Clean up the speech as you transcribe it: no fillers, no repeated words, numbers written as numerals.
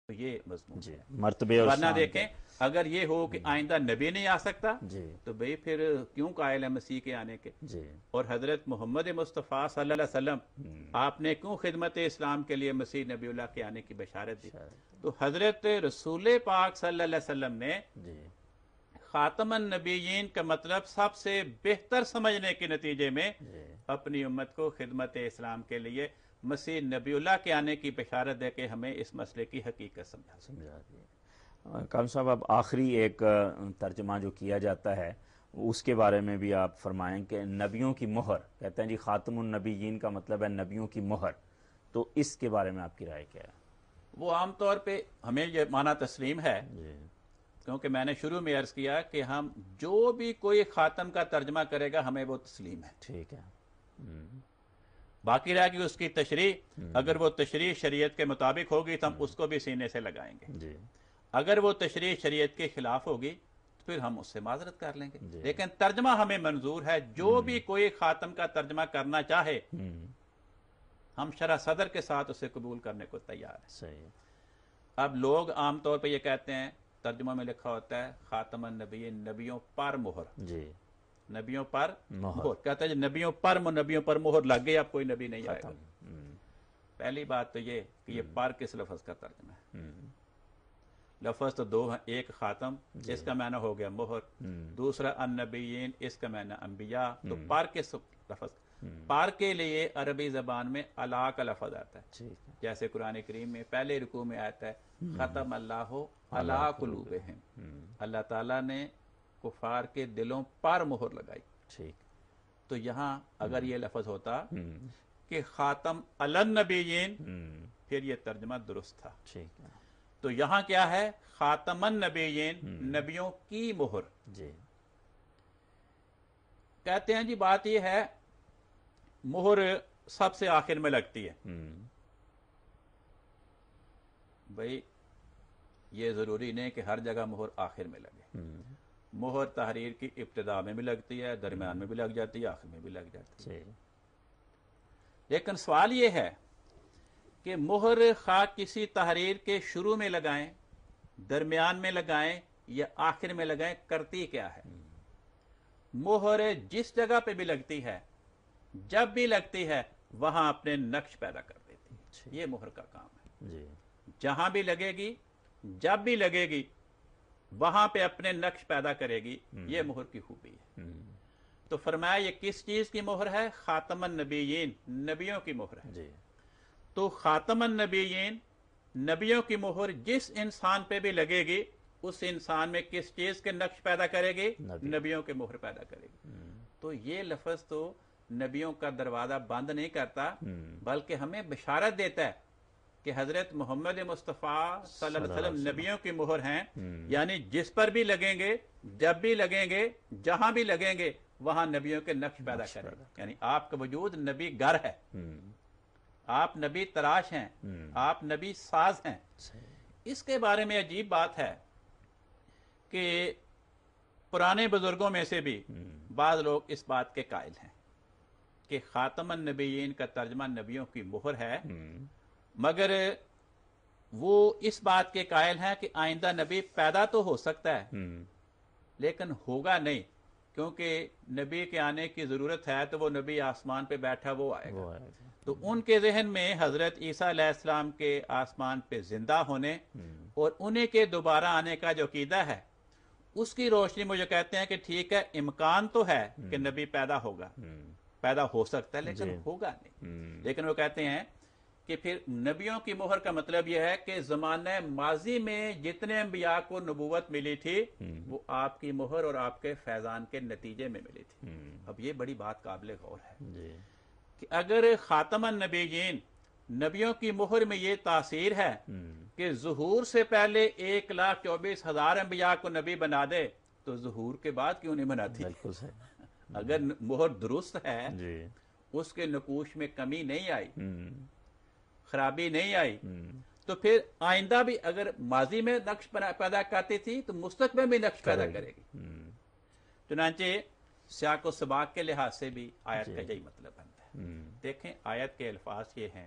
تو یہ مضمون جی ہے۔ مرتبے اور ورنہ شان دیکھیں اگر یہ ہو کہ آئندہ نبی نہیں آ سکتا جی تو بھئی پھر کیوں قائل ہے مسیح کے آنے کے؟ جی اور حضرت محمد مصطفیٰ صلی اللہ علیہ وسلم آپ نے کیوں خدمت اسلام کے لیے مسیح نبی اللہ کے آنے کی بشارت دی؟ تو حضرت رسول پاک صلی اللہ علیہ وسلم نے جی خاتم النبیین کا مطلب سب سے بہتر سمجھنے کے نتیجے میں جی اپنی امت کو خدمت اسلام کے لیے مسیح نبی اللہ کے آنے کی بشارت دے کے ہمیں اس مسئلے کی حقیقت سمجھا۔ سمجھا دیا۔ قاسم صاحب اب آخری ایک ترجمہ جو کیا جاتا ہے اس کے بارے میں بھی آپ فرمائیں کہ نبیوں کی مہر، کہتے ہیں جی خاتم النبیین کا مطلب ہے نبیوں کی مہر، تو اس کے بارے میں آپ کی رائے کیا ہے؟ وہ عام طور پہ ہمیں یہ معنی تسلیم ہے، جی کیونکہ میں نے شروع میں عرض کیا کہ ہم جو بھی کوئی خاتم کا ترجمہ کرے گا ہمیں وہ تسلیم ہے۔ ٹھیک ہے۔ باقی رہ گئی اس کی تشریح، اگر وہ تشریح شریعت کے مطابق ہوگی تو ہم اس کو بھی سینے سے لگائیں گے، جی اگر وہ تشریح شریعت کے خلاف ہوگی تو پھر ہم اس سے معذرت کر لیں گے، جی لیکن ترجمہ ہمیں منظور ہے۔ جو بھی کوئی خاتم کا ترجمہ کرنا چاہے ہم شرح صدر کے ساتھ اسے قبول کرنے کو تیار ہیں۔ صحیح۔ اب لوگ عام طور پہ یہ کہتے ہیں، ترجمہ میں لکھا ہوتا ہے خاتم النبیین، نبیوں پر مہر، جی نبیوں پر مہر مہر، کہتا ہے جی نبیوں پر مہر لگ گئی، اب کوئی نبی نہیں آئے گا۔ ختم۔ پہلی بات تو یہ کہ یہ پر کس لفظ کا ترجمہ ہے؟ لفظ تو دو ہیں، ایک خاتم اس کا معنی ہو گیا مہر، دوسرا النبیین اس کا معنی انبیاء، تو پر کس لفظ؟ پر کے لیے عربی زبان میں الا کا لفظ آتا ہے، ٹھیک ہے۔ جیسے قرآن کریم میں پہلے رکوع میں آتا ہے ختم اللہ علی قلوبہم، اللہ تعالیٰ نے کفار کے دلوں پر مہر لگائی۔ ٹھیک۔ تو یہاں اگر یہ لفظ ہوتا کہ خاتم علی النبیین پھر یہ ترجمہ درست تھا۔ ٹھیک ہے۔ تو یہاں کیا ہے؟ خاتم النبیین، نبیوں کی مہر۔ جی کہتے ہیں جی بات یہ ہے مہر سب سے آخر میں لگتی ہے۔ بھئی یہ ضروری نہیں کہ ہر جگہ مہر آخر میں لگے، مہر تحریر کی ابتدا میں بھی لگتی ہے، درمیان میں بھی لگ جاتی ہے، آخر میں بھی لگ جاتی ہے۔ جی لیکن سوال یہ ہے کہ مہر خواہ کسی تحریر کے شروع میں لگائیں، درمیان میں لگائیں یا آخر میں لگائیں، کرتی کیا ہے؟ مہر جس جگہ پہ بھی لگتی ہے، جب بھی لگتی ہے، وہاں اپنے نقش پیدا کر دیتی ہے۔ یہ مہر کا کام ہے، جی جہاں بھی لگے گی، جب بھی لگے گی، وہاں پہ اپنے نقش پیدا کرے گی۔ یہ مہر کی خوبی ہے۔ تو فرمایا یہ کس چیز کی مہر ہے؟ خاتم النبیین، نبیوں کی مہر ہے۔ جی تو خاتم النبیین، نبیوں کی مہر جس انسان پہ بھی لگے گی اس انسان میں کس چیز کے نقش پیدا کرے گی؟ نبیوں کے مہر پیدا کرے گی۔ تو یہ لفظ تو نبیوں کا دروازہ بند نہیں کرتا، بلکہ ہمیں بشارت دیتا ہے کہ حضرت محمد مصطفیٰ صلی اللہ علیہ وسلم نبیوں کی مہر ہیں، یعنی جس پر بھی لگیں گے، جب بھی لگیں گے، جہاں بھی لگیں گے، وہاں نبیوں کے نقش پیدا کریں گے۔ یعنی آپ کا وجود نبی گر ہے، آپ نبی تراش ہیں، آپ نبی ساز ہیں۔ اس کے بارے میں عجیب بات ہے کہ پرانے بزرگوں میں سے بھی بعض لوگ اس بات کے قائل ہیں کہ خاتم النبیین کا ترجمہ نبیوں کی مہر ہے، مگر وہ اس بات کے قائل ہیں کہ آئندہ نبی پیدا تو ہو سکتا ہے لیکن ہوگا نہیں، کیونکہ نبی کے آنے کی ضرورت ہے تو وہ نبی آسمان پہ بیٹھا وہ آئے گا۔ تو ان کے ذہن میں حضرت عیسیٰ علیہ السلام کے آسمان پہ زندہ ہونے اور انہیں کے دوبارہ آنے کا جو عقیدہ ہے اس کی روشنی مجھے کہتے ہیں کہ ٹھیک ہے، امکان تو ہے کہ نبی پیدا ہوگا، پیدا ہو سکتا ہے لیکن ہوگا نہیں۔ لیکن وہ کہتے ہیں کہ پھر نبیوں کی مہر کا مطلب یہ ہے کہ زمانہ ماضی میں جتنے انبیاء کو نبوت ملی تھی وہ آپ کی مہر اور آپ کے فیضان کے نتیجے میں ملی تھی۔ اب یہ بڑی بات قابل غور ہے کہ اگر خاتم النبیین، نبیوں کی مہر میں یہ تاثیر ہے کہ ظہور سے پہلے 1,24,000 انبیاء کو نبی بنا دے تو ظہور کے بعد کیوں نہیں بناتی؟ بالکل صحیح۔ اگر مہر درست ہے، جی اس کے نقوش میں کمی نہیں آئی، خرابی نہیں آئی، تو پھر آئندہ بھی اگر ماضی میں نقش پیدا کرتی تھی تو مستقبل میں نقش پیدا کرے گی۔ چنانچہ سیاق و سباق کے لحاظ سے بھی آیت کا یہی مطلب بنتا ہے۔ دیکھیں آیت کے الفاظ یہ ہیں